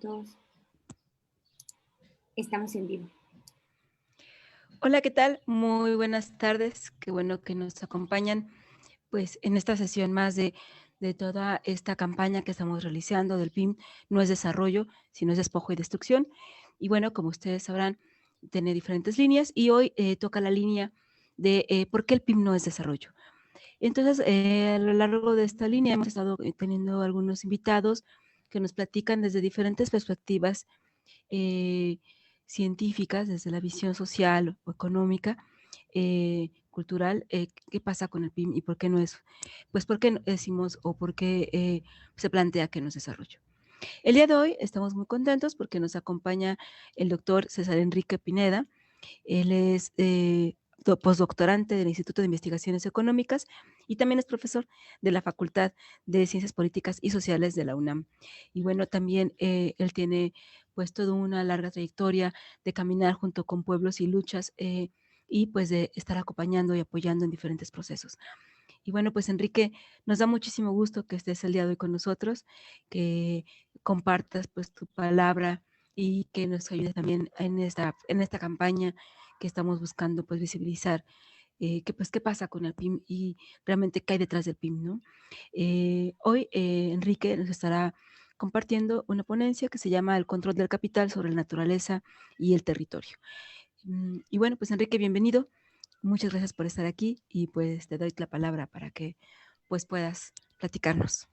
todos. Estamos en vivo. Hola, ¿qué tal? Muy buenas tardes. Qué bueno que nos acompañan pues en esta sesión más de toda esta campaña que estamos realizando del PIM. No es desarrollo, sino es despojo y destrucción. Y bueno, como ustedes sabrán, tiene diferentes líneas y hoy toca la línea de por qué el PIM no es desarrollo. Entonces, a lo largo de esta línea hemos estado teniendo algunos invitados que nos platican desde diferentes perspectivas científicas, desde la visión social o económica, cultural, qué pasa con el PIM y por qué no es, pues por qué decimos o por qué se plantea que no es desarrollo. El día de hoy estamos muy contentos porque nos acompaña el doctor César Enrique Pineda. Él es postdoctorante del Instituto de Investigaciones Económicas y también es profesor de la Facultad de Ciencias Políticas y Sociales de la UNAM. Y bueno, también él tiene pues toda una larga trayectoria de caminar junto con pueblos y luchas y pues de estar acompañando y apoyando en diferentes procesos. Y bueno, pues Enrique, nos da muchísimo gusto que estés el día de hoy con nosotros, que compartas pues tu palabra y que nos ayudes también en esta campaña que estamos buscando pues visibilizar qué pasa con el PIM y realmente qué hay detrás del PIM, ¿no? Hoy Enrique nos estará compartiendo una ponencia que se llama El control del capital sobre la naturaleza y el territorio. Y bueno, pues Enrique, bienvenido. Muchas gracias por estar aquí y pues te doy la palabra para que pues puedas platicarnos.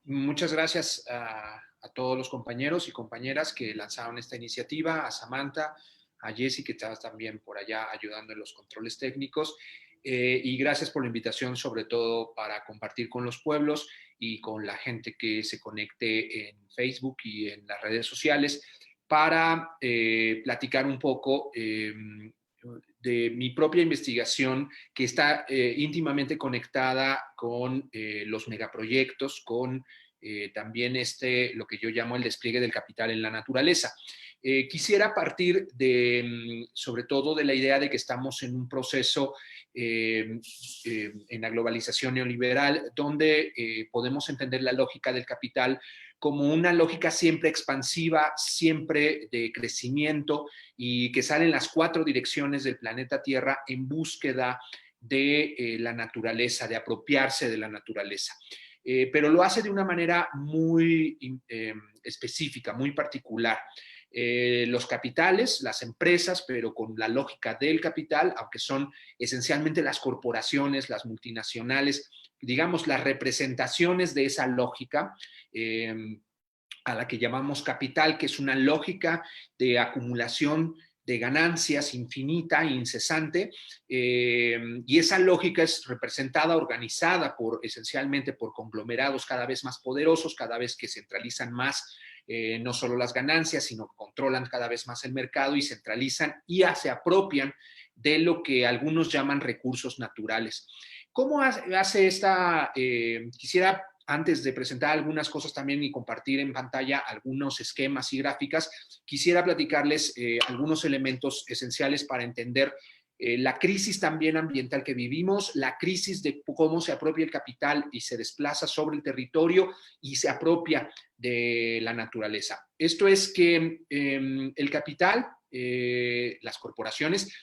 Muchas gracias a todos los compañeros y compañeras que lanzaron esta iniciativa, a Samantha, a Jessy, que está también por allá ayudando en los controles técnicos, y gracias por la invitación, sobre todo para compartir con los pueblos y con la gente que se conecte en Facebook y en las redes sociales para platicar un poco de mi propia investigación que está íntimamente conectada con los megaproyectos, con también lo que yo llamo el despliegue del capital en la naturaleza. Quisiera partir sobre todo de la idea de que estamos en un proceso en la globalización neoliberal donde podemos entender la lógica del capital como una lógica siempre expansiva, siempre de crecimiento y que sale en las 4 direcciones del planeta Tierra en búsqueda de la naturaleza, de apropiarse de la naturaleza. Pero lo hace de una manera muy específica, muy particular. Los capitales, las empresas, pero con la lógica del capital, aunque son esencialmente las corporaciones, las multinacionales, digamos, las representaciones de esa lógica, a la que llamamos capital, que es una lógica de acumulación de ganancias infinita e incesante, y esa lógica es representada, organizada esencialmente por conglomerados cada vez más poderosos, cada vez que centralizan más no solo las ganancias, sino que controlan cada vez más el mercado y centralizan y se apropian de lo que algunos llaman recursos naturales. ¿Cómo hace esta? Quisiera, antes de presentar algunas cosas también y compartir en pantalla algunos esquemas y gráficas, quisiera platicarles algunos elementos esenciales para entender la crisis también ambiental que vivimos, la crisis de cómo se apropia el capital y se desplaza sobre el territorio y se apropia de la naturaleza. Esto es que el capital, las corporaciones,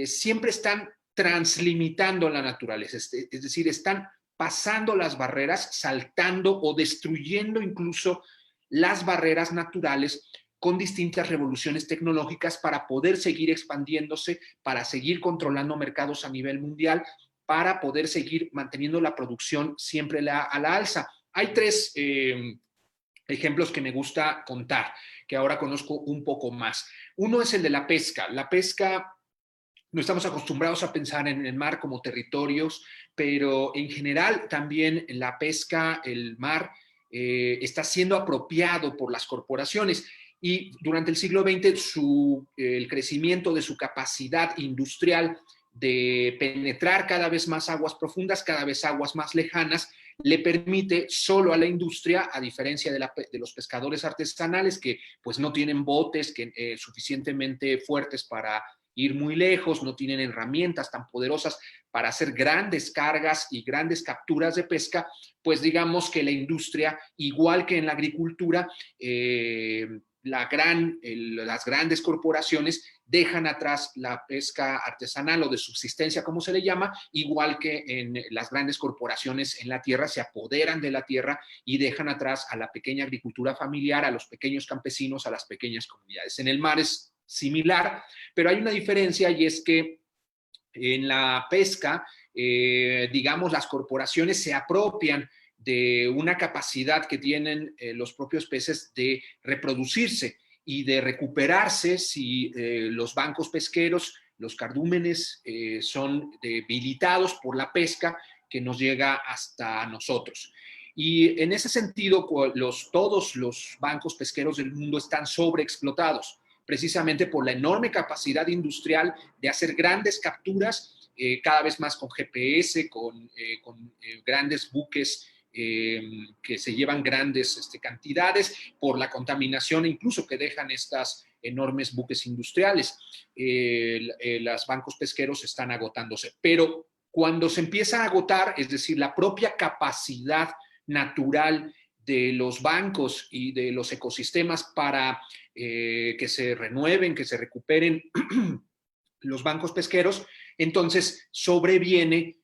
siempre están translimitando la naturaleza, es decir, están pasando las barreras, saltando o destruyendo incluso las barreras naturales con distintas revoluciones tecnológicas para poder seguir expandiéndose, para seguir controlando mercados a nivel mundial, para poder seguir manteniendo la producción siempre a la alza. Hay 3 ejemplos que me gusta contar, que ahora conozco un poco más. Uno es el de la pesca. La pesca, no estamos acostumbrados a pensar en el mar como territorios, pero en general también la pesca, el mar, está siendo apropiado por las corporaciones. Y durante el siglo XX el crecimiento de su capacidad industrial de penetrar cada vez más aguas profundas, cada vez aguas más lejanas, le permite solo a la industria, a diferencia de los pescadores artesanales que pues no tienen botes suficientemente fuertes para ir muy lejos, no tienen herramientas tan poderosas para hacer grandes cargas y grandes capturas de pesca, pues digamos que la industria, igual que en la agricultura, las grandes corporaciones dejan atrás la pesca artesanal o de subsistencia, como se le llama, igual que en las grandes corporaciones en la tierra se apoderan de la tierra y dejan atrás a la pequeña agricultura familiar, a los pequeños campesinos, a las pequeñas comunidades. En el mar es similar, pero hay una diferencia y es que en la pesca, digamos, las corporaciones se apropian de una capacidad que tienen los propios peces de reproducirse y de recuperarse si los bancos pesqueros, los cardúmenes, son debilitados por la pesca que nos llega hasta nosotros. Y en ese sentido, todos los bancos pesqueros del mundo están sobreexplotados, precisamente por la enorme capacidad industrial de hacer grandes capturas, cada vez más con GPS, con grandes buques que se llevan grandes cantidades, por la contaminación incluso que dejan estas enormes buques industriales. Los bancos pesqueros están agotándose, pero cuando se empieza a agotar, es decir, la propia capacidad natural de los bancos y de los ecosistemas para que se renueven, que se recuperen los bancos pesqueros, entonces sobreviene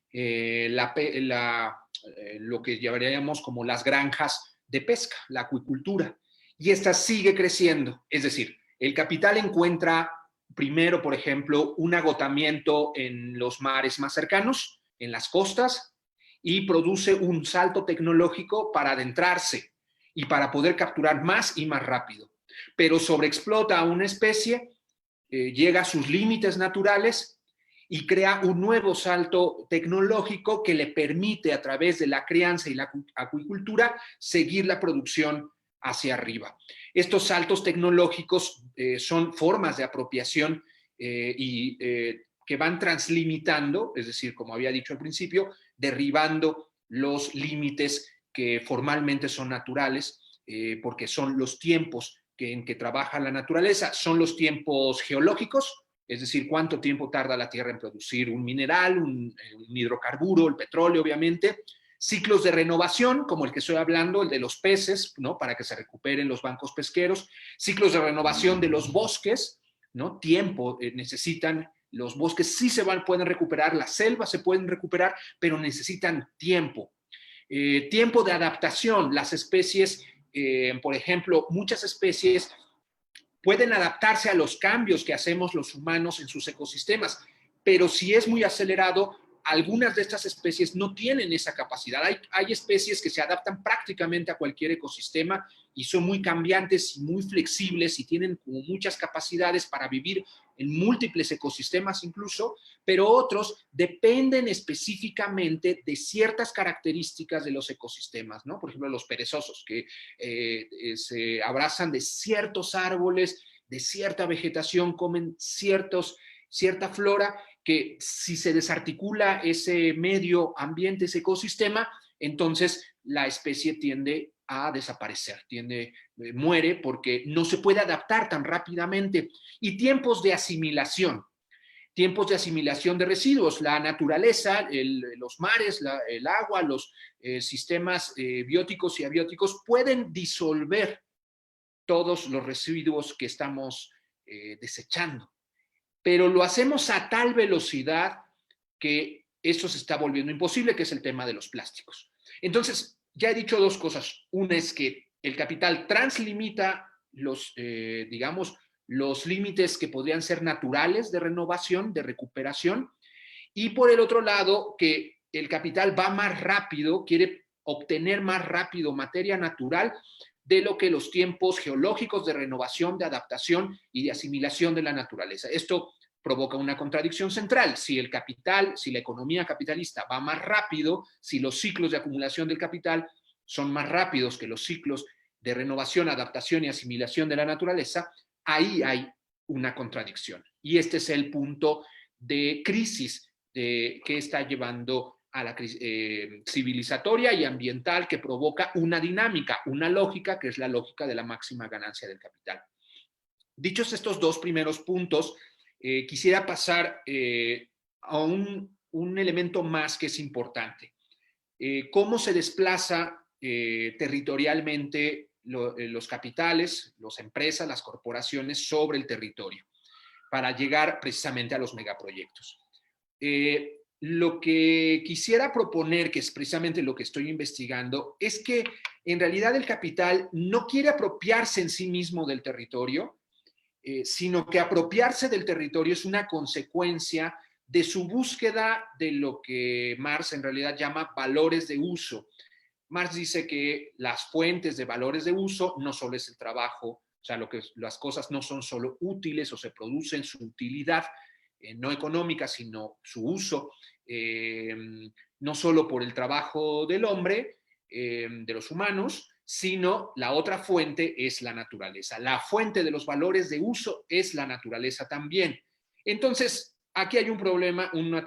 lo que llamaríamos como las granjas de pesca, la acuicultura, y esta sigue creciendo. Es decir, el capital encuentra primero, por ejemplo, un agotamiento en los mares más cercanos, en las costas, y produce un salto tecnológico para adentrarse y para poder capturar más y más rápido. Pero sobreexplota a una especie, llega a sus límites naturales y crea un nuevo salto tecnológico que le permite, a través de la crianza y la acuicultura, seguir la producción hacia arriba. Estos saltos tecnológicos son formas de apropiación que van translimitando, es decir, como había dicho al principio, derribando los límites que formalmente son naturales, porque son los tiempos en que trabaja la naturaleza, son los tiempos geológicos, es decir, cuánto tiempo tarda la Tierra en producir un mineral, un hidrocarburo, el petróleo, obviamente. Ciclos de renovación, como el que estoy hablando, el de los peces, ¿no? Para que se recuperen los bancos pesqueros. Ciclos de renovación de los bosques, ¿no? Tiempo necesitan. Los bosques sí pueden recuperar, las selvas se pueden recuperar, pero necesitan tiempo. Tiempo de adaptación. Las especies, por ejemplo, muchas especies pueden adaptarse a los cambios que hacemos los humanos en sus ecosistemas, pero si es muy acelerado, algunas de estas especies no tienen esa capacidad. Hay especies que se adaptan prácticamente a cualquier ecosistema y son muy cambiantes y muy flexibles y tienen como muchas capacidades para vivir en múltiples ecosistemas incluso, pero otros dependen específicamente de ciertas características de los ecosistemas, ¿no? Por ejemplo, los perezosos, que se abrazan de ciertos árboles, de cierta vegetación, comen cierta flora, que si se desarticula ese medio ambiente, ese ecosistema, entonces la especie tiende a desaparecer, muere porque no se puede adaptar tan rápidamente. Y tiempos de asimilación de residuos. La naturaleza, los mares, el agua, los sistemas bióticos y abióticos pueden disolver todos los residuos que estamos desechando, pero lo hacemos a tal velocidad que eso se está volviendo imposible, que es el tema de los plásticos. Entonces, ya he dicho dos cosas. Una es que el capital translimita digamos, los límites que podrían ser naturales de renovación, de recuperación, y por el otro lado, que el capital va más rápido, quiere obtener más rápido materia natural de lo que los tiempos geológicos de renovación, de adaptación y de asimilación de la naturaleza. Esto provoca una contradicción central. Si la economía capitalista va más rápido, si los ciclos de acumulación del capital son más rápidos que los ciclos de renovación, adaptación y asimilación de la naturaleza, ahí hay una contradicción. Y este es el punto de crisis que está llevando a la crisis civilizatoria y ambiental, que provoca una dinámica, una lógica, que es la lógica de la máxima ganancia del capital. Dichos estos dos primeros puntos, quisiera pasar a un elemento más que es importante. ¿Cómo se desplaza territorialmente los capitales, las empresas, las corporaciones sobre el territorio para llegar precisamente a los megaproyectos? Lo que quisiera proponer, que es precisamente lo que estoy investigando, es que en realidad el capital no quiere apropiarse en sí mismo del territorio, sino que apropiarse del territorio es una consecuencia de su búsqueda de lo que Marx en realidad llama valores de uso. Marx dice que las fuentes de valores de uso no solo es el trabajo, o sea, las cosas no son solo útiles o se producen su utilidad, no económica, sino su uso, no solo por el trabajo del hombre, de los humanos, sino la otra fuente es la naturaleza. La fuente de los valores de uso es la naturaleza también. Entonces, aquí hay un problema, una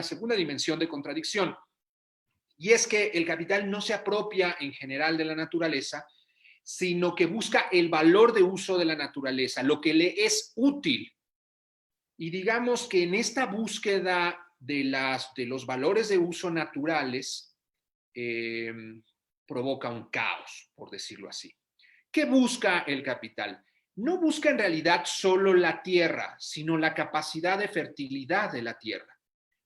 segunda dimensión de contradicción, y es que el capital no se apropia en general de la naturaleza, sino que busca el valor de uso de la naturaleza, lo que le es útil. Y digamos que en esta búsqueda de los valores de uso naturales, provoca un caos, por decirlo así. ¿Qué busca el capital? No busca en realidad solo la tierra, sino la capacidad de fertilidad de la tierra.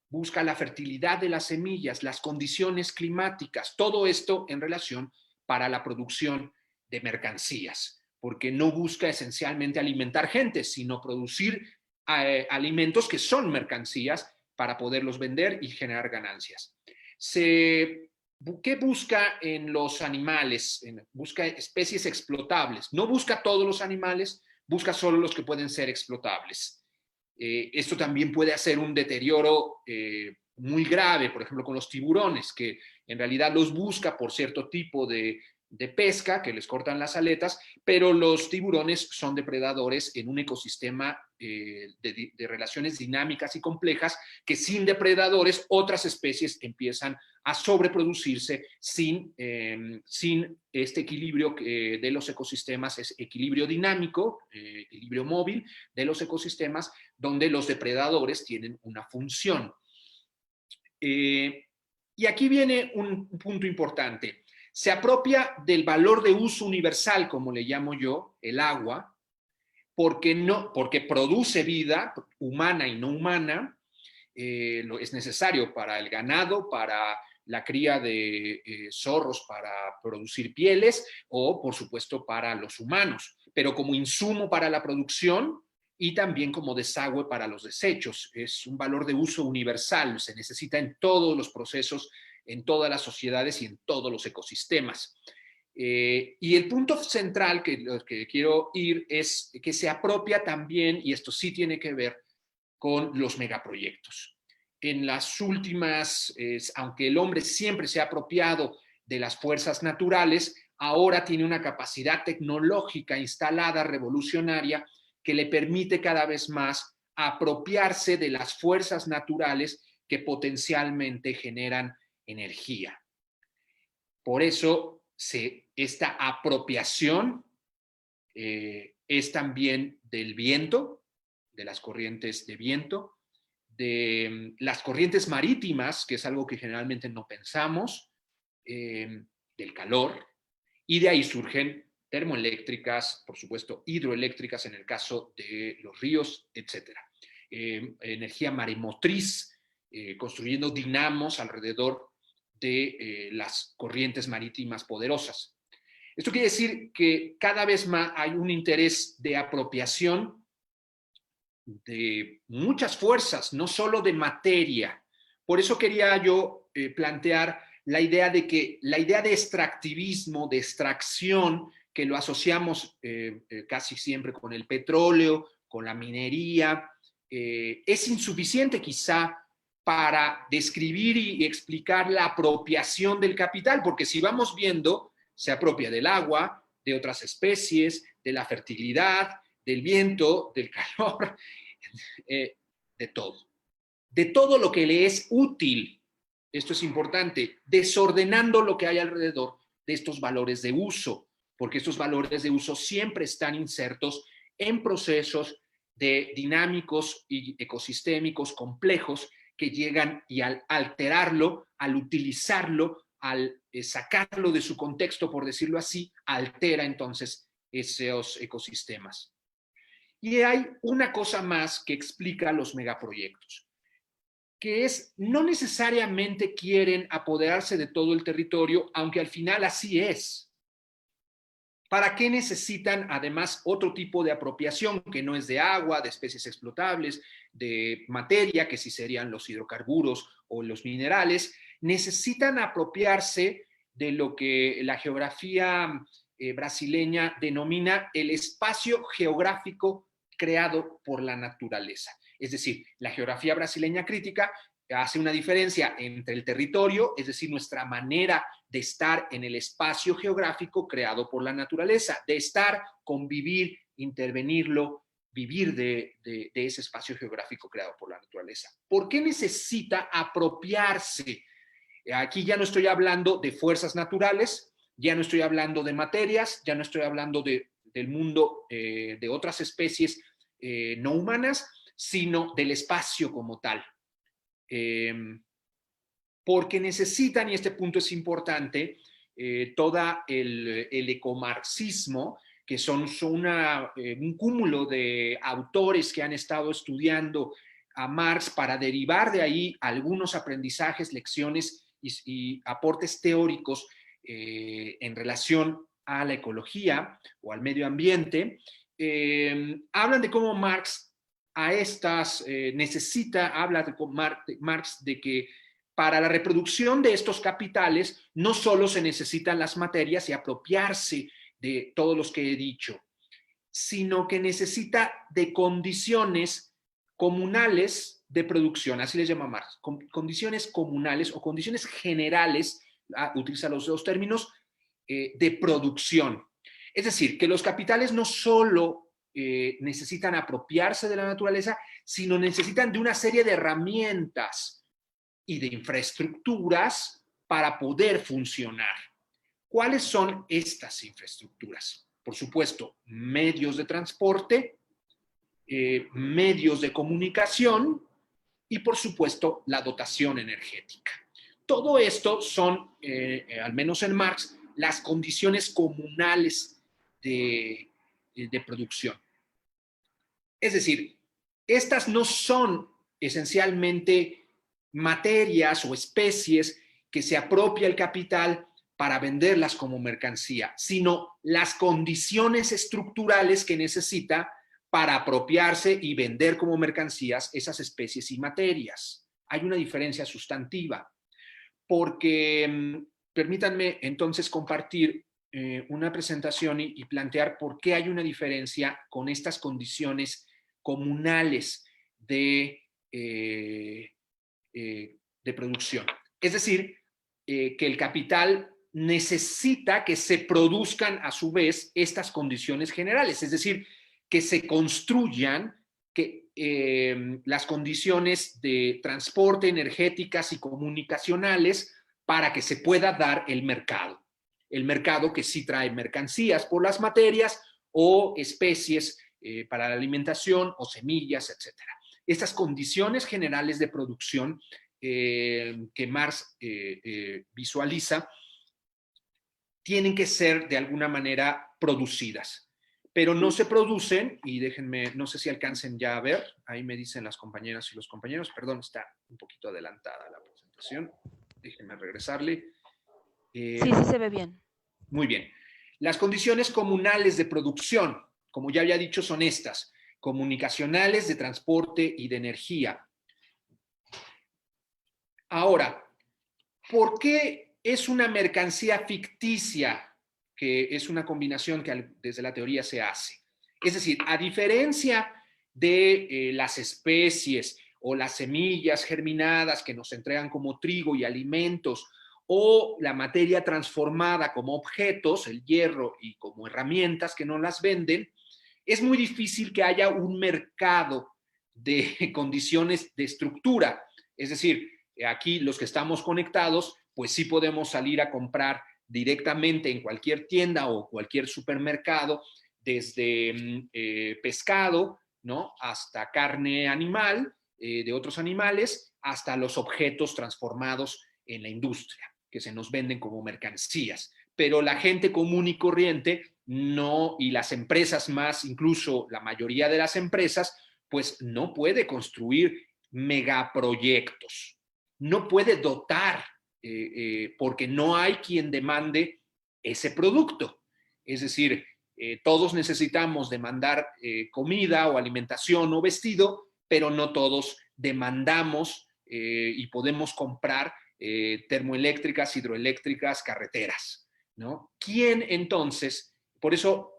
Busca la fertilidad de las semillas, las condiciones climáticas, todo esto en relación para la producción de mercancías, porque no busca esencialmente alimentar gente, sino producir alimentos que son mercancías para poderlos vender y generar ganancias. ¿Qué busca en los animales? Busca especies explotables. No busca todos los animales, busca solo los que pueden ser explotables. Esto también puede hacer un deterioro muy grave, por ejemplo, con los tiburones, que en realidad los busca por cierto tipo de pesca, que les cortan las aletas, pero los tiburones son depredadores en un ecosistema de relaciones dinámicas y complejas, que sin depredadores otras especies empiezan a sobreproducirse sin este equilibrio de los ecosistemas, es equilibrio dinámico, equilibrio móvil de los ecosistemas, donde los depredadores tienen una función. Y aquí viene un punto importante. Se apropia del valor de uso universal, como le llamo yo, el agua, porque produce vida humana y no humana, es necesario para el ganado, para la cría de zorros para producir pieles o, por supuesto, para los humanos, pero como insumo para la producción y también como desagüe para los desechos. Es un valor de uso universal, se necesita en todos los procesos, en todas las sociedades y en todos los ecosistemas. Y el punto central que quiero ir es que se apropia también, y esto sí tiene que ver con los megaproyectos. En las últimas, aunque el hombre siempre se ha apropiado de las fuerzas naturales, ahora tiene una capacidad tecnológica instalada revolucionaria que le permite cada vez más apropiarse de las fuerzas naturales que potencialmente generan energía. Por eso esta apropiación es también del viento, de las corrientes de viento, de las corrientes marítimas, que es algo que generalmente no pensamos, del calor, y de ahí surgen termoeléctricas, por supuesto, hidroeléctricas en el caso de los ríos, etc. Energía maremotriz, construyendo dinamos alrededor de las corrientes marítimas poderosas. Esto quiere decir que cada vez más hay un interés de apropiación de muchas fuerzas, no solo de materia. Por eso quería yo plantear la idea de extractivismo, de extracción, que lo asociamos casi siempre con el petróleo, con la minería, es insuficiente quizá para describir y explicar la apropiación del capital, porque si vamos viendo, se apropia del agua, de otras especies, de la fertilidad, del viento, del calor, de todo. De todo lo que le es útil, esto es importante, desordenando lo que hay alrededor de estos valores de uso, porque estos valores de uso siempre están insertos en procesos de dinámicos y ecosistémicos complejos que llegan y al alterarlo, al utilizarlo, al sacarlo de su contexto, por decirlo así, altera entonces esos ecosistemas. Y hay una cosa más que explica los megaproyectos, que es no necesariamente quieren apoderarse de todo el territorio, aunque al final así es. ¿Para qué necesitan además otro tipo de apropiación que no es de agua, de especies explotables, de materia, que sí serían los hidrocarburos o los minerales? Necesitan apropiarse de lo que la geografía brasileña denomina el espacio geográfico creado por la naturaleza. Es decir, la geografía brasileña crítica hace una diferencia entre el territorio, es decir, nuestra manera de estar en el espacio geográfico creado por la naturaleza, de estar, convivir, intervenirlo, vivir de ese espacio geográfico creado por la naturaleza. ¿Por qué necesita apropiarse? Aquí ya no estoy hablando de fuerzas naturales, ya no estoy hablando de materias, ya no estoy hablando del mundo de otras especies no humanas, sino del espacio como tal. Porque necesitan, y este punto es importante, todo el ecomarxismo, que son un cúmulo de autores que han estado estudiando a Marx para derivar de ahí algunos aprendizajes, lecciones y aportes teóricos en relación a la ecología o al medio ambiente. Hablan de cómo Marx a estas habla de Marx de que para la reproducción de estos capitales no solo se necesitan las materias y apropiarse de todos los que he dicho, sino que necesita de condiciones comunales de producción, así les llama Marx, condiciones comunales o condiciones generales, utiliza los dos términos, de producción. Es decir, que los capitales no solo necesitan apropiarse de la naturaleza, sino necesitan de una serie de herramientas y de infraestructuras para poder funcionar. ¿Cuáles son estas infraestructuras? Por supuesto, medios de transporte, medios de comunicación y, por supuesto, la dotación energética. Todo esto son, al menos en Marx, las condiciones comunales de producción. Es decir, estas no son esencialmente materias o especies que se apropia el capital para venderlas como mercancía, sino las condiciones estructurales que necesita para apropiarse y vender como mercancías esas especies y materias. Hay una diferencia sustantiva, porque permítanme entonces compartir una presentación y plantear por qué hay una diferencia con estas condiciones comunales de producción. Es decir, que el capital necesita que se produzcan a su vez estas condiciones generales, es decir, que se construyan las condiciones de transporte, energéticas y comunicacionales para que se pueda dar el mercado. El mercado que sí trae mercancías por las materias o especies para la alimentación o semillas, etc. Estas condiciones generales de producción que Marx visualiza tienen que ser de alguna manera producidas, pero no se producen, y déjenme, no sé si alcancen ya a ver, ahí me dicen las compañeras y los compañeros, perdón, está un poquito adelantada la presentación, déjenme regresarle. Sí, sí se ve bien. Muy bien. Las condiciones comunales de producción, como ya había dicho, son estas: comunicacionales, de transporte y de energía. Ahora, ¿por qué es una mercancía ficticia? Que es una combinación que desde la teoría se hace. Es decir, a diferencia de las especies o las semillas germinadas que nos entregan como trigo y alimentos, o la materia transformada como objetos, el hierro, y como herramientas que no las venden, es muy difícil que haya un mercado de condiciones de estructura. Es decir, aquí los que estamos conectados, pues sí podemos salir a comprar directamente en cualquier tienda o cualquier supermercado desde pescado, ¿no? Hasta carne animal, de otros animales, hasta los objetos transformados en la industria, que se nos venden como mercancías. Pero la gente común y corriente no, y las empresas más, incluso la mayoría de las empresas, pues no puede construir megaproyectos, no puede dotar, porque no hay quien demande ese producto. Es decir, todos necesitamos demandar comida o alimentación o vestido, pero no todos demandamos y podemos comprar termoeléctricas, hidroeléctricas, carreteras, ¿no? ¿Quién entonces? Por eso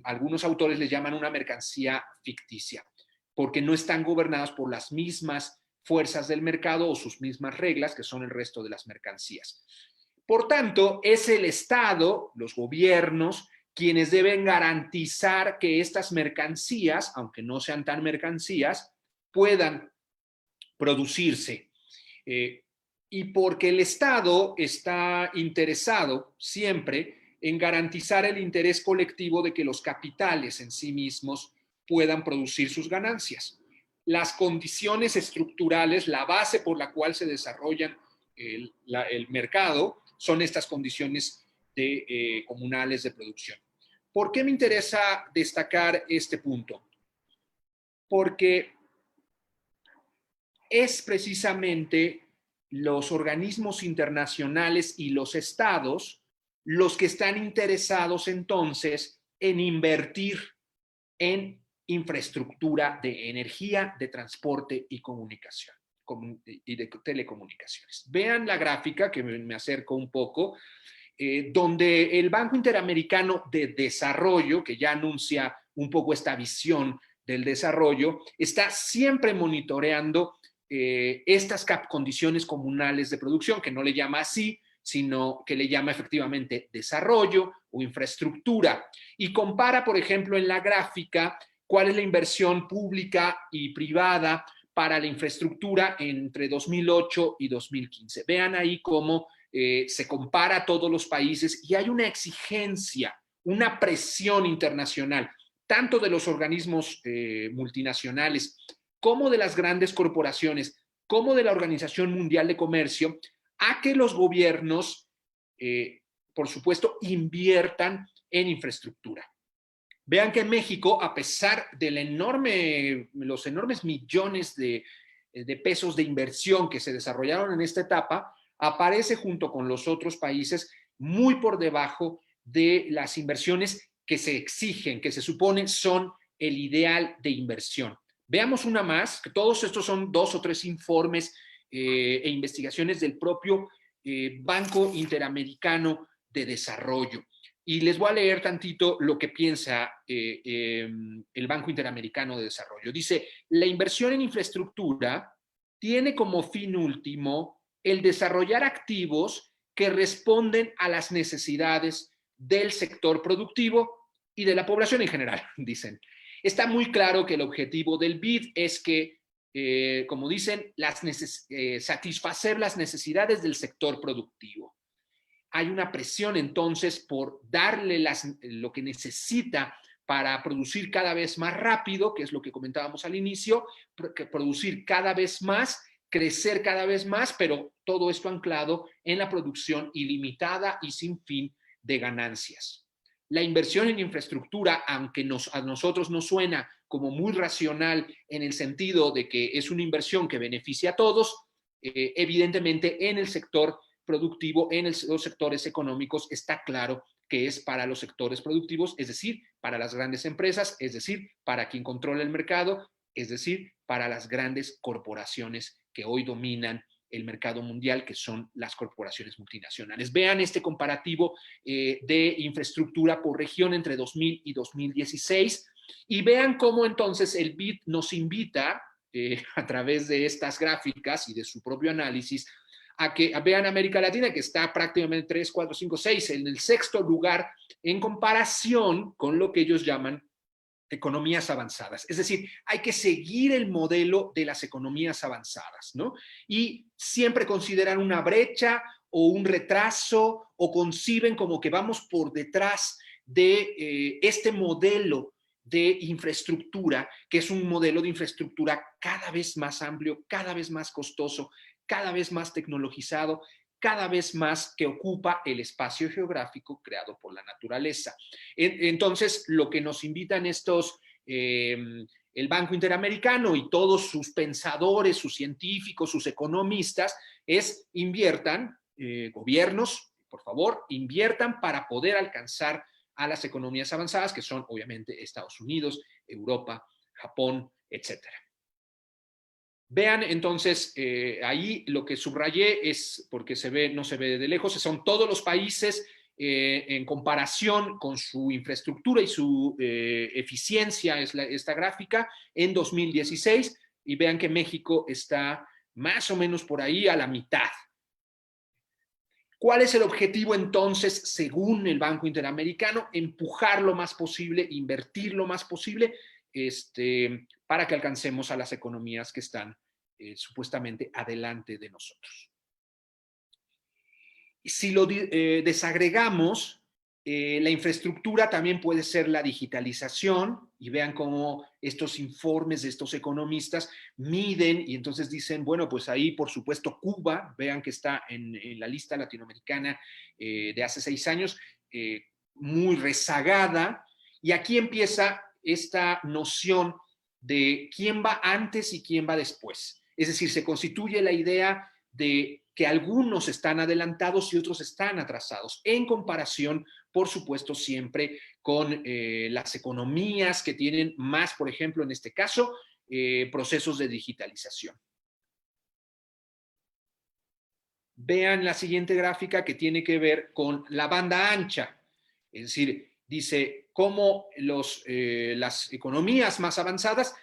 algunos autores les llaman una mercancía ficticia, porque no están gobernados por las mismas fuerzas del mercado o sus mismas reglas, que son el resto de las mercancías. Por tanto, es el Estado, los gobiernos, quienes deben garantizar que estas mercancías, aunque no sean tan mercancías, puedan producirse. Y porque el Estado está interesado siempre en garantizar el interés colectivo de que los capitales en sí mismos puedan producir sus ganancias. Las condiciones estructurales, la base por la cual se desarrollan el mercado, son estas condiciones comunales de producción. ¿Por qué me interesa destacar este punto? Porque es precisamente los organismos internacionales y los estados los que están interesados entonces en invertir en infraestructura de energía, de transporte y comunicación y de telecomunicaciones. Vean la gráfica, que me acerco un poco, donde el Banco Interamericano de Desarrollo, que ya anuncia un poco esta visión del desarrollo, está siempre monitoreando estas condiciones comunales de producción, que no le llama así, sino que le llama efectivamente desarrollo o infraestructura. Y compara, por ejemplo, en la gráfica, cuál es la inversión pública y privada para la infraestructura entre 2008 y 2015. Vean ahí cómo se compara a todos los países y hay una exigencia, una presión internacional, tanto de los organismos multinacionales como de las grandes corporaciones, como de la Organización Mundial de Comercio, a que los gobiernos, por supuesto, inviertan en infraestructura. Vean que en México, a pesar de los enormes millones de pesos de inversión que se desarrollaron en esta etapa, aparece junto con los otros países muy por debajo de las inversiones que se exigen, que se supone son el ideal de inversión. Veamos una más, que todos estos son 2 o 3 informes e investigaciones del propio Banco Interamericano de Desarrollo. Y les voy a leer tantito lo que piensa el Banco Interamericano de Desarrollo. Dice, la inversión en infraestructura tiene como fin último el desarrollar activos que responden a las necesidades del sector productivo y de la población en general, dicen. Está muy claro que el objetivo del BID es que, como dicen, satisfacer las necesidades del sector productivo. Hay una presión entonces por darle lo que necesita para producir cada vez más rápido, que es lo que comentábamos al inicio, producir cada vez más, crecer cada vez más, pero todo esto anclado en la producción ilimitada y sin fin de ganancias. La inversión en infraestructura, aunque a nosotros nos suena como muy racional en el sentido de que es una inversión que beneficia a todos, evidentemente en el sector productivo, en los sectores económicos, está claro que es para los sectores productivos, es decir, para las grandes empresas, es decir, para quien controla el mercado, es decir, para las grandes corporaciones que hoy dominan el mercado mundial, que son las corporaciones multinacionales. Vean este comparativo de infraestructura por región entre 2000 y 2016 y vean cómo entonces el BID nos invita a través de estas gráficas y de su propio análisis a que vean América Latina, que está prácticamente 3, 4, 5, 6 en el 6º lugar en comparación con lo que ellos llaman economías avanzadas. Es decir, hay que seguir el modelo de las economías avanzadas, ¿no? Y siempre consideran una brecha o un retraso o conciben como que vamos por detrás de este modelo de infraestructura, que es un modelo de infraestructura cada vez más amplio, cada vez más costoso, cada vez más tecnologizado, cada vez más que ocupa el espacio geográfico creado por la naturaleza. Entonces, lo que nos invitan el Banco Interamericano y todos sus pensadores, sus científicos, sus economistas, es inviertan, gobiernos, por favor, inviertan para poder alcanzar a las economías avanzadas, que son obviamente Estados Unidos, Europa, Japón, etcétera. Vean entonces, ahí lo que subrayé es, porque no se ve de lejos, son todos los países en comparación con su infraestructura y su eficiencia, esta gráfica, en 2016, y vean que México está más o menos por ahí a la mitad. ¿Cuál es el objetivo entonces, según el Banco Interamericano? Empujar lo más posible, invertir lo más posible, para que alcancemos a las economías que están supuestamente adelante de nosotros. Si lo desagregamos, la infraestructura también puede ser la digitalización, y vean cómo estos informes de estos economistas miden y entonces dicen, bueno, pues ahí por supuesto Cuba, vean que está en la lista latinoamericana de hace 6 años, muy rezagada, y aquí empieza esta noción de quién va antes y quién va después. Es decir, se constituye la idea de que algunos están adelantados y otros están atrasados, en comparación, por supuesto, siempre con las economías que tienen más, por ejemplo, en este caso, procesos de digitalización. Vean la siguiente gráfica que tiene que ver con la banda ancha. Es decir, dice cómo las economías más avanzadas,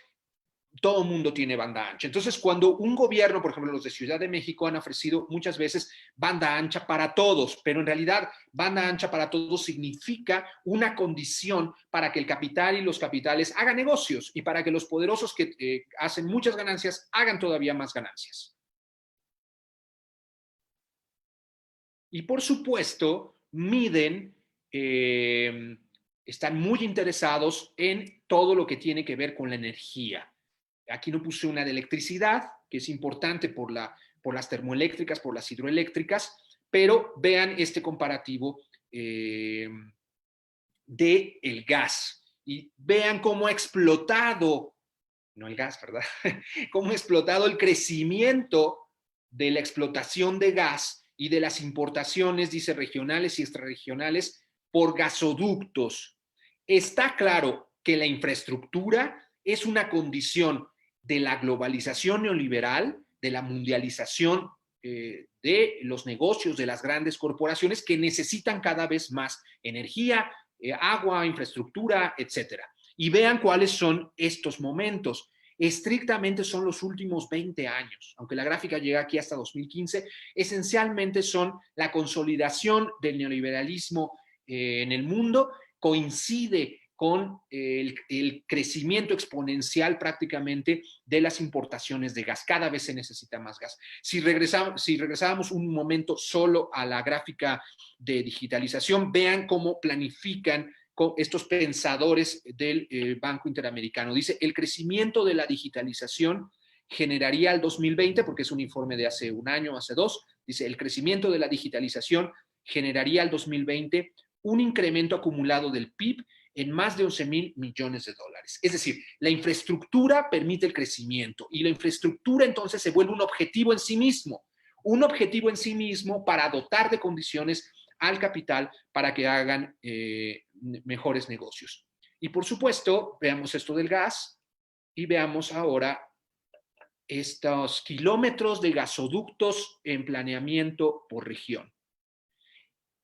todo el mundo tiene banda ancha. Entonces, cuando un gobierno, por ejemplo, los de Ciudad de México han ofrecido muchas veces banda ancha para todos, pero en realidad banda ancha para todos significa una condición para que el capital y los capitales hagan negocios y para que los poderosos que hacen muchas ganancias hagan todavía más ganancias. Y por supuesto, miden, están muy interesados en todo lo que tiene que ver con la energía. Aquí no puse una de electricidad, que es importante por las termoeléctricas, por las hidroeléctricas, pero vean este comparativo del gas y vean cómo ha explotado, no el gas, ¿verdad? Cómo ha explotado el crecimiento de la explotación de gas y de las importaciones, dice, regionales y extrarregionales por gasoductos. Está claro que la infraestructura es una condición de la globalización neoliberal, de la mundialización de los negocios, de las grandes corporaciones que necesitan cada vez más energía, agua, infraestructura, etcétera. Y vean cuáles son estos momentos. Estrictamente son los últimos 20 años, aunque la gráfica llega aquí hasta 2015, esencialmente son la consolidación del neoliberalismo en el mundo, coincide con el crecimiento exponencial prácticamente de las importaciones de gas. Cada vez se necesita más gas. Si regresábamos un momento solo a la gráfica de digitalización, vean cómo planifican estos pensadores del Banco Interamericano. Dice, el crecimiento de la digitalización generaría al 2020, porque es un informe de hace un año, hace dos, dice, el crecimiento de la digitalización generaría al 2020 un incremento acumulado del PIB en más de 11,000 millones de dólares. Es decir, la infraestructura permite el crecimiento y la infraestructura entonces se vuelve un objetivo en sí mismo para dotar de condiciones al capital para que hagan mejores negocios. Y por supuesto, veamos esto del gas y veamos ahora estos kilómetros de gasoductos en planeamiento por región.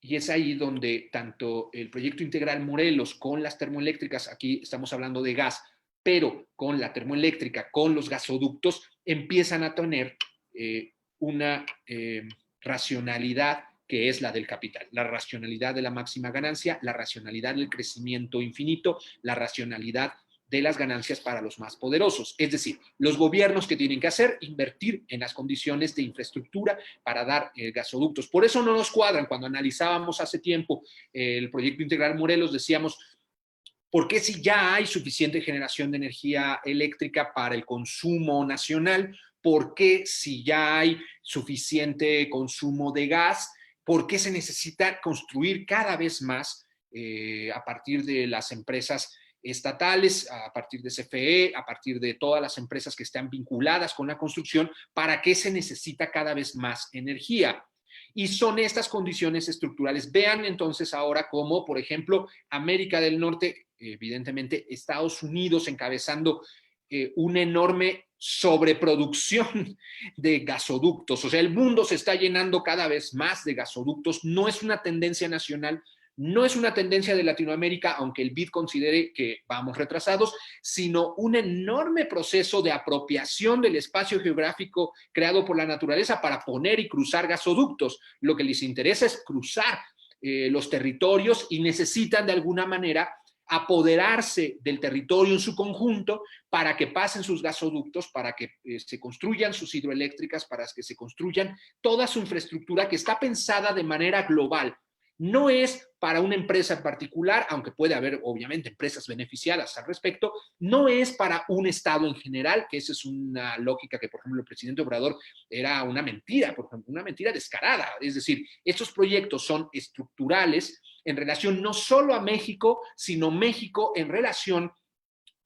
Y es ahí donde tanto el proyecto integral Morelos con las termoeléctricas, aquí estamos hablando de gas, pero con la termoeléctrica, con los gasoductos, empiezan a tener una racionalidad que es la del capital, la racionalidad de la máxima ganancia, la racionalidad del crecimiento infinito, la racionalidad de las ganancias para los más poderosos. Es decir, los gobiernos que tienen que hacer, invertir en las condiciones de infraestructura para dar gasoductos. Por eso no nos cuadran. Cuando analizábamos hace tiempo el proyecto integral Morelos, decíamos, ¿por qué si ya hay suficiente generación de energía eléctrica para el consumo nacional? ¿Por qué si ya hay suficiente consumo de gas? ¿Por qué se necesita construir cada vez más a partir de las empresas estatales, a partir de CFE, a partir de todas las empresas que están vinculadas con la construcción? ¿Para qué se necesita cada vez más energía? Y son estas condiciones estructurales. Vean entonces ahora cómo, por ejemplo, América del Norte, evidentemente Estados Unidos encabezando una enorme sobreproducción de gasoductos. O sea, el mundo se está llenando cada vez más de gasoductos. No es una tendencia nacional, no es una tendencia de Latinoamérica, aunque el BID considere que vamos retrasados, sino un enorme proceso de apropiación del espacio geográfico creado por la naturaleza para poner y cruzar gasoductos. Lo que les interesa es cruzar los territorios y necesitan de alguna manera apoderarse del territorio en su conjunto para que pasen sus gasoductos, para que se construyan sus hidroeléctricas, para que se construyan toda su infraestructura que está pensada de manera global. No es para una empresa en particular, aunque puede haber obviamente empresas beneficiadas al respecto, no es para un Estado en general, que esa es una lógica que, por ejemplo, el presidente Obrador era una mentira, por ejemplo, una mentira descarada. Es decir, estos proyectos son estructurales en relación no solo a México, sino México en relación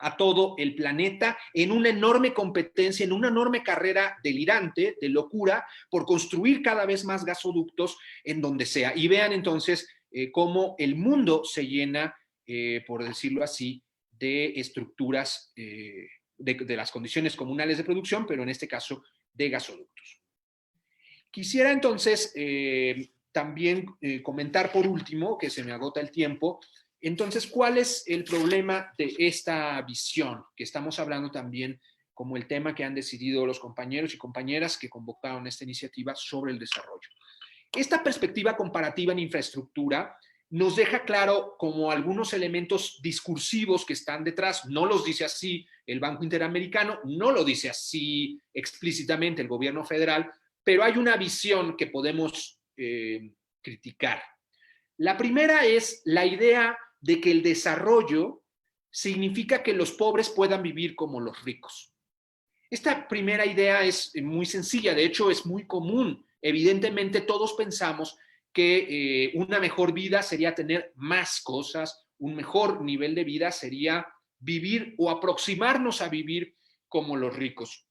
a todo el planeta en una enorme competencia, en una enorme carrera delirante, de locura, por construir cada vez más gasoductos en donde sea. Y vean entonces cómo el mundo se llena, por decirlo así, de estructuras, de las condiciones comunales de producción, pero en este caso de gasoductos. Quisiera entonces también comentar por último, que se me agota el tiempo. Entonces, ¿cuál es el problema de esta visión? Que estamos hablando también como el tema que han decidido los compañeros y compañeras que convocaron esta iniciativa sobre el desarrollo. Esta perspectiva comparativa en infraestructura nos deja claro como algunos elementos discursivos que están detrás. No los dice así el Banco Interamericano, no lo dice así explícitamente el gobierno federal, pero hay una visión que podemos criticar. La primera es la idea de que el desarrollo significa que los pobres puedan vivir como los ricos. Esta primera idea es muy sencilla, de hecho es muy común. Evidentemente todos pensamos que una mejor vida sería tener más cosas, un mejor nivel de vida sería vivir o aproximarnos a vivir como los ricos.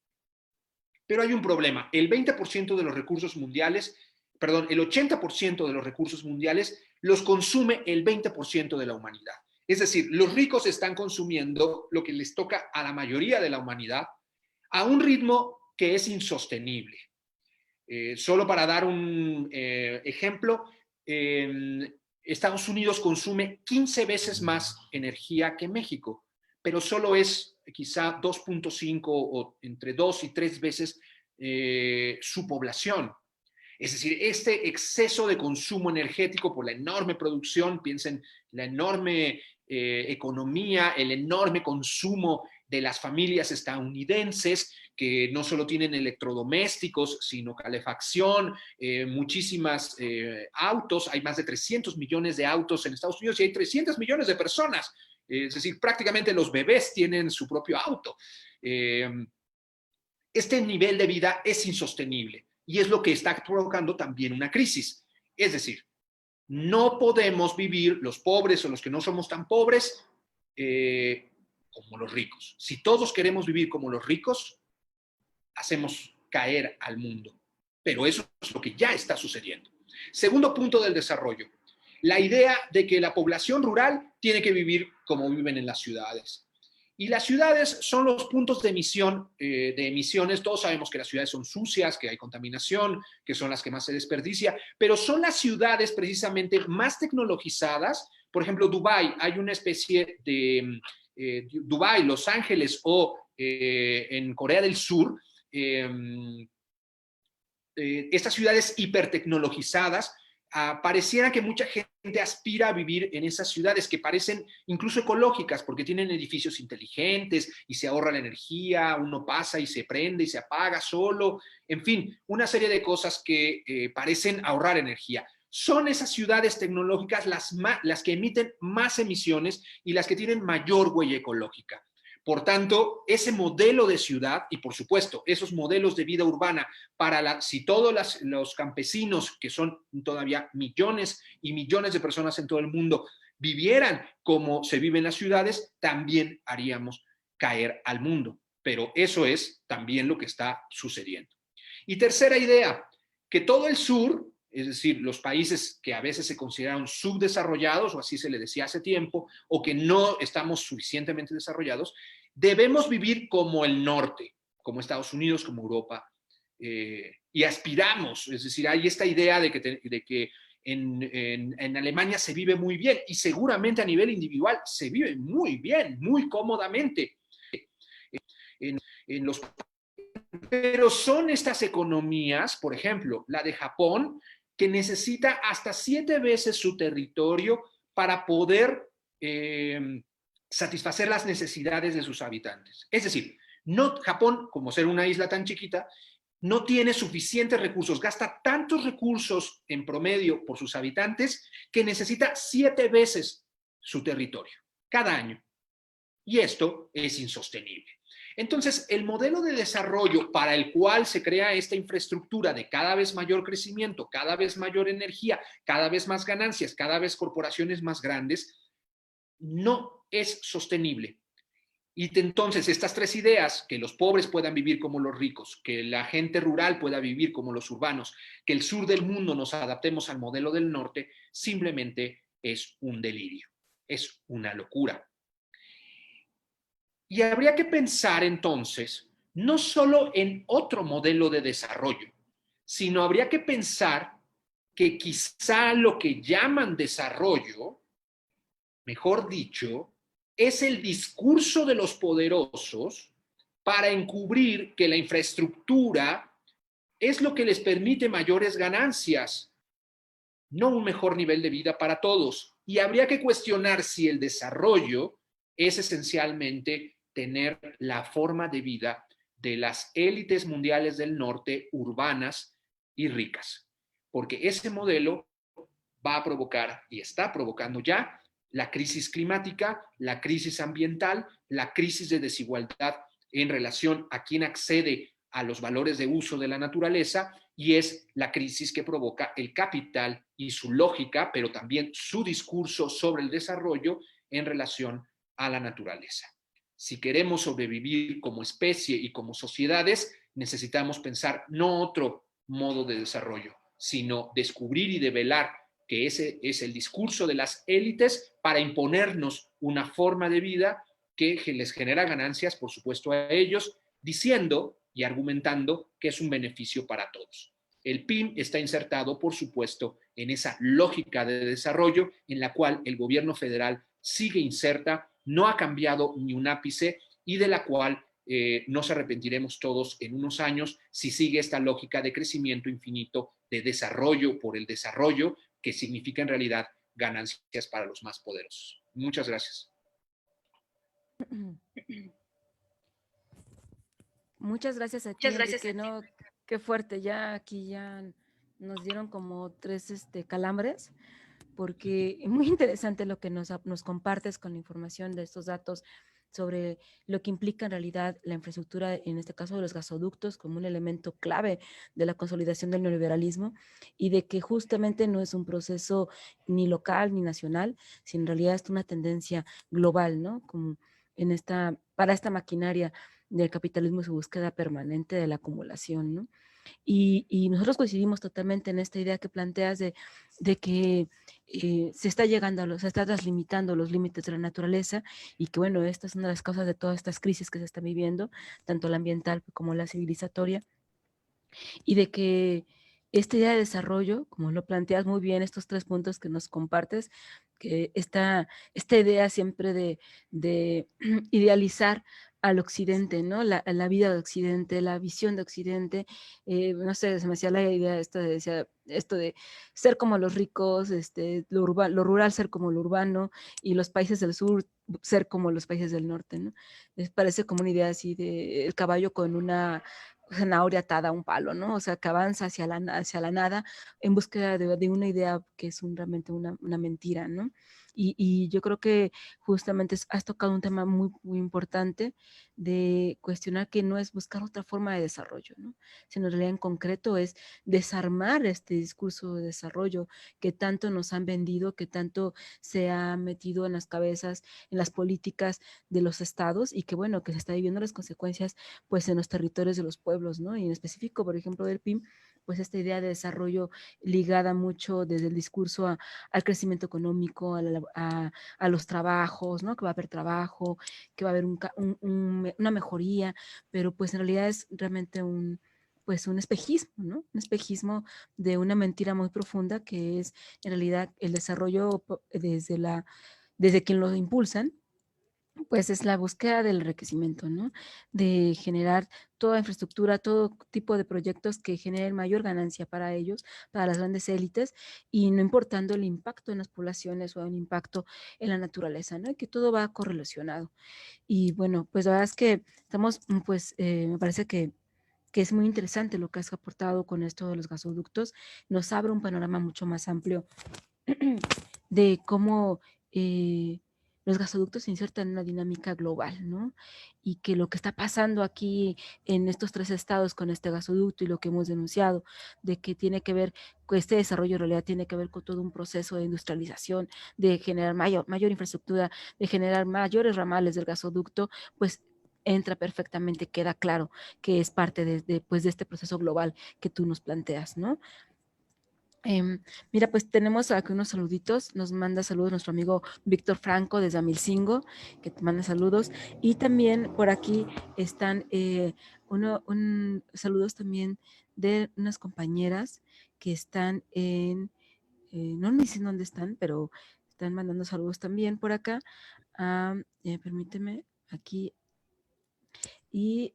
Pero hay un problema, el 20% de los recursos mundiales, perdón, el 80% de los recursos mundiales los consume el 20% de la humanidad. Es decir, los ricos están consumiendo lo que les toca a la mayoría de la humanidad a un ritmo que es insostenible. Solo para dar un ejemplo, Estados Unidos consume 15 veces más energía que México, pero solo es quizá 2.5 o entre 2 y 3 veces su población. Es decir, este exceso de consumo energético por la enorme producción, piensen la enorme economía, el enorme consumo de las familias estadounidenses que no solo tienen electrodomésticos, sino calefacción, muchísimas autos, hay más de 300 millones de autos en Estados Unidos y hay 300 millones de personas, es decir, prácticamente los bebés tienen su propio auto. Este nivel de vida es insostenible y es lo que está provocando también una crisis. Es decir, no podemos vivir los pobres o los que no somos tan pobres como los ricos. Si todos queremos vivir como los ricos, hacemos caer al mundo. Pero eso es lo que ya está sucediendo. Segundo punto del desarrollo, la idea de que la población rural tiene que vivir como viven en las ciudades. Y las ciudades son los puntos de emisión, de emisiones. Todos sabemos que las ciudades son sucias, que hay contaminación, que son las que más se desperdicia, pero son las ciudades precisamente más tecnologizadas. Por ejemplo, Dubái, hay una especie de Dubái, Los Ángeles o en Corea del Sur, estas ciudades hipertecnologizadas pareciera que mucha gente aspira a vivir en esas ciudades que parecen incluso ecológicas porque tienen edificios inteligentes y se ahorra la energía, uno pasa y se prende y se apaga solo, en fin, una serie de cosas que parecen ahorrar energía. Son esas ciudades tecnológicas las que emiten más emisiones y las que tienen mayor huella ecológica. Por tanto, ese modelo de ciudad y, por supuesto, esos modelos de vida urbana si todos los campesinos, que son todavía millones y millones de personas en todo el mundo, vivieran como se vive en las ciudades, también haríamos caer al mundo. Pero eso es también lo que está sucediendo. Y tercera idea, que todo el sur, es decir, los países que a veces se consideran subdesarrollados, o así se le decía hace tiempo, o que no estamos suficientemente desarrollados, debemos vivir como el norte, como Estados Unidos, como Europa, y aspiramos, es decir, hay esta idea de que en Alemania se vive muy bien y seguramente a nivel individual se vive muy bien, muy cómodamente. En, en los, pero son estas economías, por ejemplo, la de Japón, que necesita hasta 7 veces su territorio para poder satisfacer las necesidades de sus habitantes. Es decir, no, Japón, como ser una isla tan chiquita, no tiene suficientes recursos, gasta tantos recursos en promedio por sus habitantes que necesita 7 veces su territorio cada año. Y esto es insostenible. Entonces, el modelo de desarrollo para el cual se crea esta infraestructura de cada vez mayor crecimiento, cada vez mayor energía, cada vez más ganancias, cada vez corporaciones más grandes, no es sostenible. Y entonces estas tres ideas, que los pobres puedan vivir como los ricos, que la gente rural pueda vivir como los urbanos, que el sur del mundo nos adaptemos al modelo del norte, simplemente es un delirio, es una locura. Y habría que pensar entonces no solo en otro modelo de desarrollo, sino habría que pensar que quizá lo que llaman desarrollo, mejor dicho, es el discurso de los poderosos para encubrir que la infraestructura es lo que les permite mayores ganancias, no un mejor nivel de vida para todos. Y habría que cuestionar si el desarrollo es esencialmente tener la forma de vida de las élites mundiales del norte, urbanas y ricas, porque ese modelo va a provocar y está provocando ya la crisis climática, la crisis ambiental, la crisis de desigualdad en relación a quién accede a los valores de uso de la naturaleza, y es la crisis que provoca el capital y su lógica, pero también su discurso sobre el desarrollo en relación a la naturaleza. Si queremos sobrevivir como especie y como sociedades, necesitamos pensar no otro modo de desarrollo, sino descubrir y develar que ese es el discurso de las élites para imponernos una forma de vida que les genera ganancias, por supuesto, a ellos, diciendo y argumentando que es un beneficio para todos. El PIM está insertado, por supuesto, en esa lógica de desarrollo en la cual el gobierno federal sigue inserta, no ha cambiado ni un ápice y de la cual nos arrepentiremos todos en unos años si sigue esta lógica de crecimiento infinito, de desarrollo por el desarrollo, que significa en realidad ganancias para los más poderosos. Muchas gracias. Muchas gracias a ti, Enrique. No, qué fuerte. Ya aquí ya nos dieron como 3 calambres, porque es muy interesante lo que nos compartes con la información de estos datos sobre lo que implica en realidad la infraestructura, en este caso de los gasoductos, como un elemento clave de la consolidación del neoliberalismo, y de que justamente no es un proceso ni local ni nacional, sino en realidad es una tendencia global, ¿no? Como para esta maquinaria del capitalismo y su búsqueda permanente de la acumulación, ¿no? Y nosotros coincidimos totalmente en esta idea que planteas de que se está llegando, se está translimitando los límites de la naturaleza, y que, bueno, esta es una de las causas de todas estas crisis que se están viviendo, tanto la ambiental como la civilizatoria, y de que esta idea de desarrollo, como lo planteas muy bien, estos 3 puntos que nos compartes, que esta idea siempre de idealizar al occidente, ¿no? La vida de occidente, la visión de occidente, no sé, se me hacía la idea esto de ser como los ricos, lo rural ser como lo urbano, y los países del sur ser como los países del norte, ¿no? Les parece como una idea así de el caballo con una zanahoria atada a un palo, ¿no? O sea, que avanza hacia la nada en búsqueda de una idea que es realmente una mentira, ¿no? Y yo creo que justamente has tocado un tema muy, muy importante de cuestionar que no es buscar otra forma de desarrollo, ¿no? Sino en realidad en concreto es desarmar este discurso de desarrollo que tanto nos han vendido, que tanto se ha metido en las cabezas, en las políticas de los estados y que bueno, que se está viviendo las consecuencias pues en los territorios de los pueblos, ¿no? Y en específico, por ejemplo, del PIM, pues esta idea de desarrollo ligada mucho desde el discurso al crecimiento económico, a los trabajos, ¿no? Que va a haber trabajo, que va a haber una mejoría, pero pues en realidad es realmente pues un espejismo, ¿no? Un espejismo de una mentira muy profunda que es en realidad el desarrollo desde quien lo impulsan, pues es la búsqueda del enriquecimiento, ¿no? De generar toda infraestructura, todo tipo de proyectos que generen mayor ganancia para ellos, para las grandes élites, y no importando el impacto en las poblaciones o el impacto en la naturaleza, ¿no? Y que todo va correlacionado. Y bueno, pues la verdad es que estamos, pues me parece que es muy interesante lo que has aportado con esto de los gasoductos. Nos abre un panorama mucho más amplio de cómo los gasoductos se insertan en una dinámica global, ¿no? Y que lo que está pasando aquí en estos 3 estados con este gasoducto y lo que hemos denunciado, de que tiene que ver, que este desarrollo en realidad tiene que ver con todo un proceso de industrialización, de generar mayor infraestructura, de generar mayores ramales del gasoducto, pues entra perfectamente, queda claro que es parte pues, de este proceso global que tú nos planteas, ¿no? Mira, pues tenemos aquí unos saluditos. Nos manda saludos nuestro amigo Víctor Franco desde Amilcingo, que te manda saludos. Y también por aquí están saludos también de unas compañeras que están no me dicen dónde están, pero están mandando saludos también por acá. Permíteme aquí. Y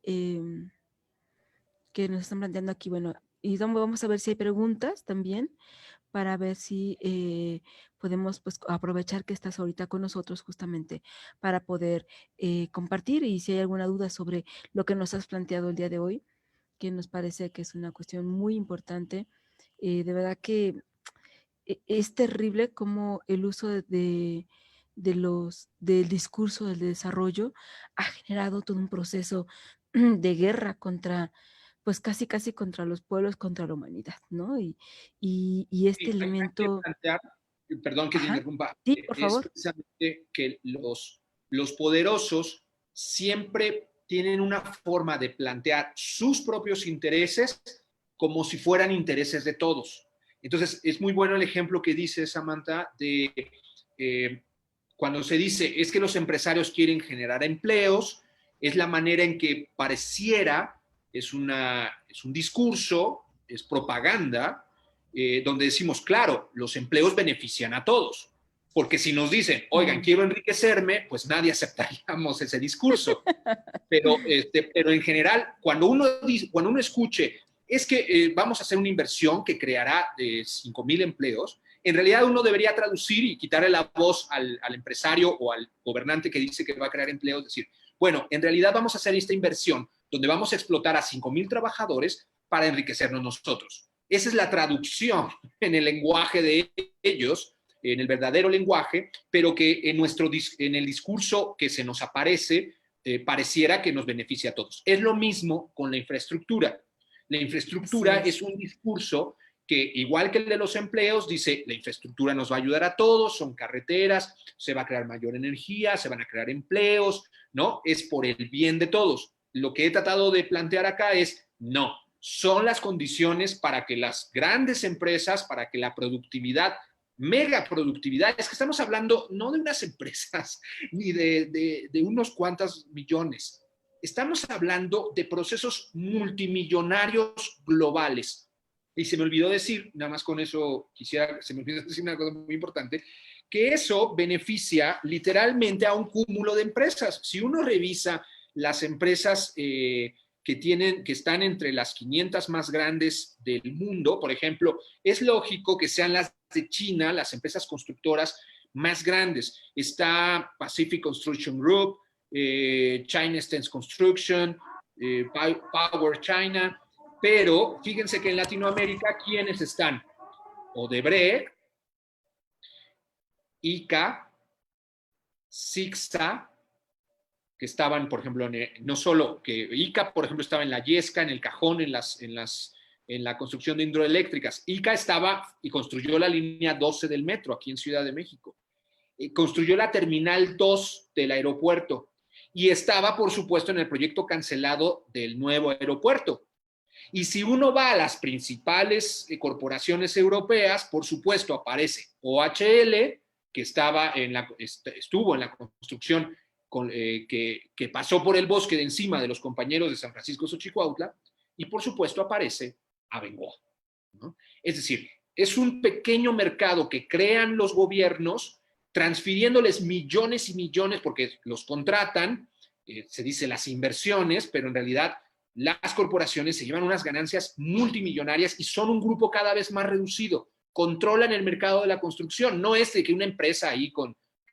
que nos están planteando aquí, bueno, y vamos a ver si hay preguntas también para ver si podemos pues, aprovechar que estás ahorita con nosotros justamente para poder compartir y si hay alguna duda sobre lo que nos has planteado el día de hoy, que nos parece que es una cuestión muy importante. De verdad que es terrible como el uso del discurso del desarrollo ha generado todo un proceso de guerra contra, pues casi contra los pueblos, contra la humanidad, ¿no? Y este Sí, hay que elemento, plantear, perdón que te ajá, interrumpa, sí, por es favor. precisamente que los poderosos siempre tienen una forma de plantear sus propios intereses como si fueran intereses de todos. Entonces, es muy bueno el ejemplo que dice Samantha de eh, cuando se dice es que los empresarios quieren generar empleos, es la manera en que pareciera, es un discurso, es propaganda, donde decimos, claro, los empleos benefician a todos. Porque si nos dicen, oigan, Mm. quiero enriquecerme, pues nadie aceptaríamos ese discurso. Pero en general, cuando uno escuche, es que vamos a hacer una inversión que creará 5,000 empleos, en realidad uno debería traducir y quitarle la voz al empresario o al gobernante que dice que va a crear empleos, decir, bueno, en realidad vamos a hacer esta inversión donde vamos a explotar a 5,000 trabajadores para enriquecernos nosotros. Esa es la traducción en el lenguaje de ellos, en el verdadero lenguaje, pero que en el discurso que se nos aparece pareciera que nos beneficia a todos. Es lo mismo con la infraestructura. La Así infraestructura es. es un discurso que, igual que el de los empleos, dice la infraestructura nos va a ayudar a todos, son carreteras, se va a crear mayor energía, se van a crear empleos, ¿no? Es por el bien de todos. Lo que he tratado de plantear acá es, no, son las condiciones para que las grandes empresas, para que la productividad, mega productividad, es que estamos hablando no de unas empresas ni de unos cuantos millones, estamos hablando de procesos multimillonarios globales. Y se me olvidó decir, nada más con eso se me olvidó decir una cosa muy importante, que eso beneficia literalmente a un cúmulo de empresas. Si uno revisa las empresas que están entre las 500 más grandes del mundo, por ejemplo, es lógico que sean las de China, las empresas constructoras más grandes. Está Pacific Construction Group, China Stance Construction, Power China, pero fíjense que en Latinoamérica, ¿quiénes están? Odebrecht, ICA, Sixa, que estaban, por ejemplo, no solo que ICA, por ejemplo, estaba en la Yesca, en el Cajón, en la construcción de hidroeléctricas. ICA estaba y construyó la línea 12 del metro aquí en Ciudad de México. Construyó la terminal 2 del aeropuerto y estaba, por supuesto, en el proyecto cancelado del nuevo aeropuerto. Y si uno va a las principales corporaciones europeas, por supuesto, aparece OHL, que estuvo en la construcción que pasó por el bosque de encima de los compañeros de San Francisco Xochicuautla, y por supuesto aparece Abengoa, ¿no? Es decir, es un pequeño mercado que crean los gobiernos transfiriéndoles millones y millones, porque los contratan, se dice las inversiones, pero en realidad las corporaciones se llevan unas ganancias multimillonarias y son un grupo cada vez más reducido. Controlan el mercado de la construcción. No es de que una empresa ahí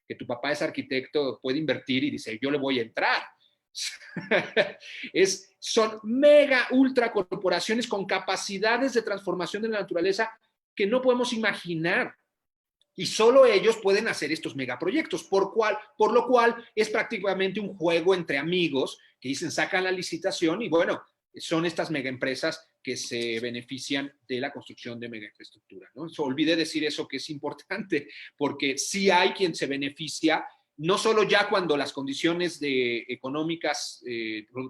que tu papá es arquitecto puede invertir y dice, yo le voy a entrar. Son mega ultra corporaciones con capacidades de transformación de la naturaleza que no podemos imaginar. Y solo ellos pueden hacer estos megaproyectos, por lo cual es prácticamente un juego entre amigos que dicen sacan la licitación y bueno, son estas megaempresas que se benefician de la construcción de megainfraestructura, ¿no? Olvidé decir eso que es importante, porque sí hay quien se beneficia, no solo ya cuando las condiciones económicas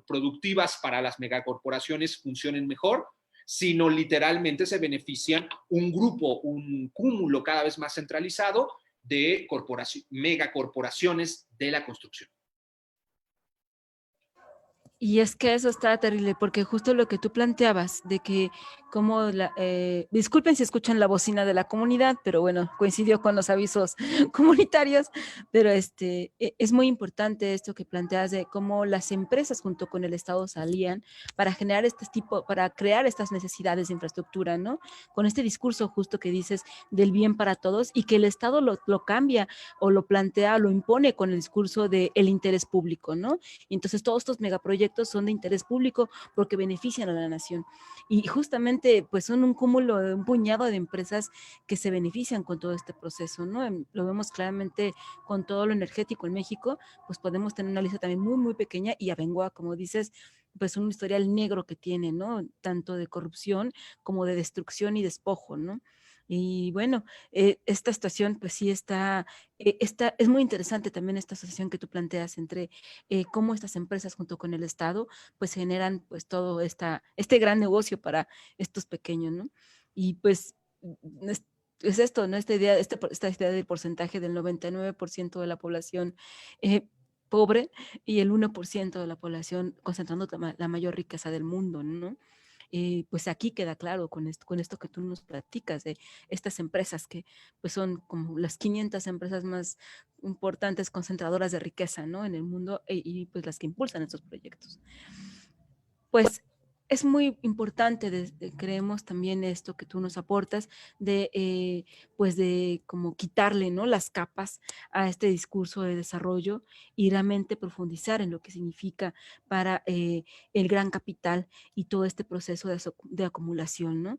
productivas para las megacorporaciones funcionen mejor, sino literalmente se benefician un grupo, un cúmulo cada vez más centralizado de megacorporaciones de la construcción. Y es que eso está terrible, porque justo lo que tú planteabas, de que como disculpen si escuchan la bocina de la comunidad, pero bueno, coincidió con los avisos comunitarios, pero es muy importante esto que planteas de cómo las empresas junto con el Estado salían para generar para crear estas necesidades de infraestructura, ¿no? Con este discurso justo que dices del bien para todos y que el Estado lo cambia o lo plantea, lo impone con el discurso del interés público, ¿no? Y entonces todos estos megaproyectos son de interés público porque benefician a la nación. Y justamente pues son un cúmulo, un puñado de empresas que se benefician con todo este proceso, ¿no? Lo vemos claramente con todo lo energético en México, pues podemos tener una lista también muy, muy pequeña y Abengoa, como dices, pues un historial negro que tiene, ¿no? Tanto de corrupción como de destrucción y despojo, ¿no? Y bueno, esta situación pues sí es muy interesante también esta asociación que tú planteas entre cómo estas empresas junto con el Estado pues generan pues todo este gran negocio para estos pequeños, ¿no? Y pues es esto, ¿no? Esta idea del porcentaje del 99% de la población pobre y el 1% de la población concentrando la mayor riqueza del mundo, ¿no? Pues aquí queda claro con esto que tú nos platicas de estas empresas que pues son como las 500 empresas más importantes concentradoras de riqueza, ¿no? En el mundo y pues las que impulsan estos proyectos. Pues es muy importante, creemos también esto que tú nos aportas, pues de como quitarle, ¿no? Las capas a este discurso de desarrollo y realmente profundizar en lo que significa para el gran capital y todo este proceso de acumulación, ¿no?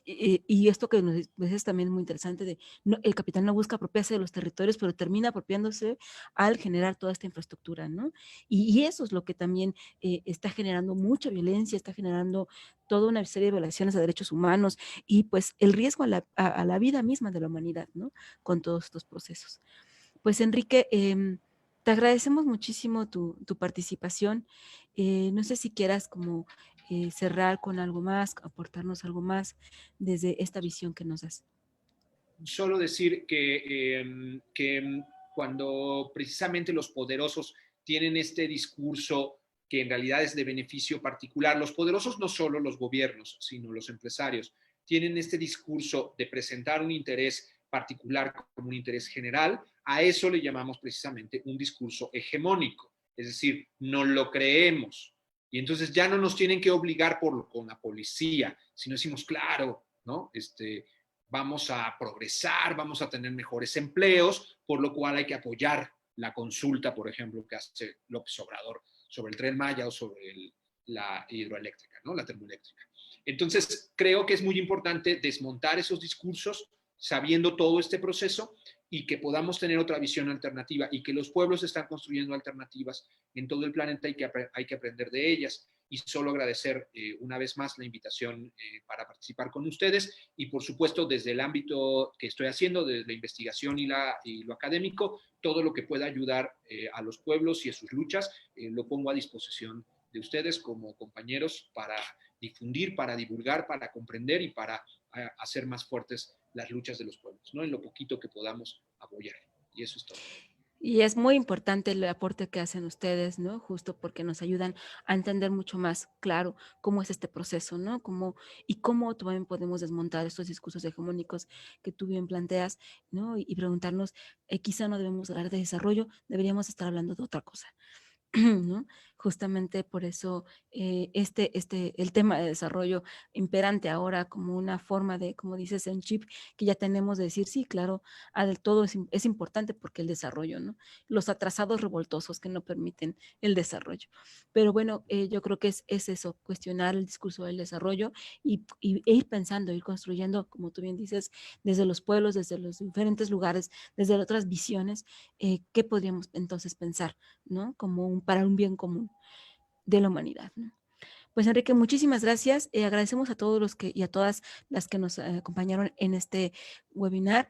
Y esto que nos dices también es muy interesante, el capital no busca apropiarse de los territorios, pero termina apropiándose al generar toda esta infraestructura, ¿no? Y eso es lo que también está generando mucha violencia, está generando toda una serie de violaciones a derechos humanos y pues el riesgo a la vida misma de la humanidad, ¿no? Con todos estos procesos. Pues Enrique, te agradecemos muchísimo tu participación. No sé si quieras como cerrar con algo más, aportarnos algo más desde esta visión que nos das. Solo decir que cuando precisamente los poderosos tienen este discurso que en realidad es de beneficio particular, los poderosos no solo los gobiernos, sino los empresarios, tienen este discurso de presentar un interés particular como un interés general, a eso le llamamos precisamente un discurso hegemónico. Es decir, no lo creemos. Y entonces ya no nos tienen que obligar con la policía, sino decimos, claro, ¿no? Vamos a progresar, vamos a tener mejores empleos, por lo cual hay que apoyar la consulta, por ejemplo, que hace López Obrador sobre el Tren Maya o sobre la hidroeléctrica, ¿no? La termoeléctrica. Entonces, creo que es muy importante desmontar esos discursos sabiendo todo este proceso y que podamos tener otra visión alternativa y que los pueblos están construyendo alternativas en todo el planeta y que hay que aprender de ellas. Y solo agradecer una vez más la invitación para participar con ustedes y por supuesto desde el ámbito que estoy haciendo, desde la investigación y lo académico, todo lo que pueda ayudar a los pueblos y a sus luchas, lo pongo a disposición de ustedes como compañeros para difundir, para divulgar, para comprender y para hacer más fuertes las luchas de los pueblos, ¿no? En lo poquito que podamos apoyar. Y eso es todo. Y es muy importante el aporte que hacen ustedes, ¿no? Justo porque nos ayudan a entender mucho más claro cómo es este proceso, ¿no? Y cómo también podemos desmontar estos discursos hegemónicos que tú bien planteas, ¿no? Y preguntarnos, quizá no debemos hablar de desarrollo, deberíamos estar hablando de otra cosa. ¿No? Justamente por eso el tema de desarrollo imperante ahora como una forma de, como dices, en chip que ya tenemos de decir, sí, claro, del todo es importante porque el desarrollo, ¿no? Los atrasados revoltosos que no permiten el desarrollo. Pero bueno, yo creo que es eso, cuestionar el discurso del desarrollo e ir pensando, ir construyendo, como tú bien dices, desde los pueblos, desde los diferentes lugares, desde otras visiones, ¿qué podríamos entonces pensar? ¿No? Para un bien común de la humanidad, ¿no? Pues Enrique, muchísimas gracias. Agradecemos a todos y a todas las que nos acompañaron en este webinar.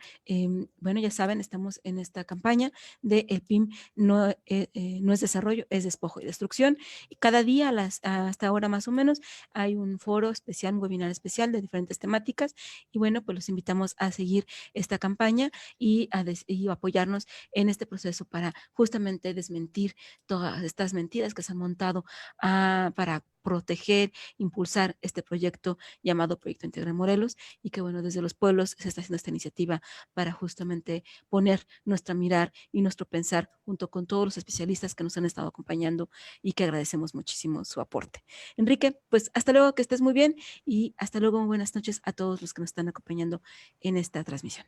Bueno, ya saben, estamos en esta campaña de el PIM no es desarrollo, es despojo y destrucción. Y cada día, hasta ahora más o menos, hay un foro especial, un webinar especial de diferentes temáticas. Y bueno, pues los invitamos a seguir esta campaña y a apoyarnos en este proceso para justamente desmentir todas estas mentiras que se han montado para proteger, impulsar este proyecto llamado Proyecto Integral Morelos y que bueno, desde los pueblos se está haciendo esta iniciativa para justamente poner nuestra mirar y nuestro pensar junto con todos los especialistas que nos han estado acompañando y que agradecemos muchísimo su aporte. Enrique, pues hasta luego, que estés muy bien y hasta luego, buenas noches a todos los que nos están acompañando en esta transmisión.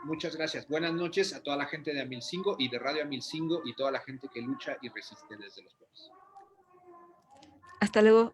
Muchas gracias. Buenas noches a toda la gente de Amilcingo y de Radio Amilcingo y toda la gente que lucha y resiste desde los pueblos. Hasta luego.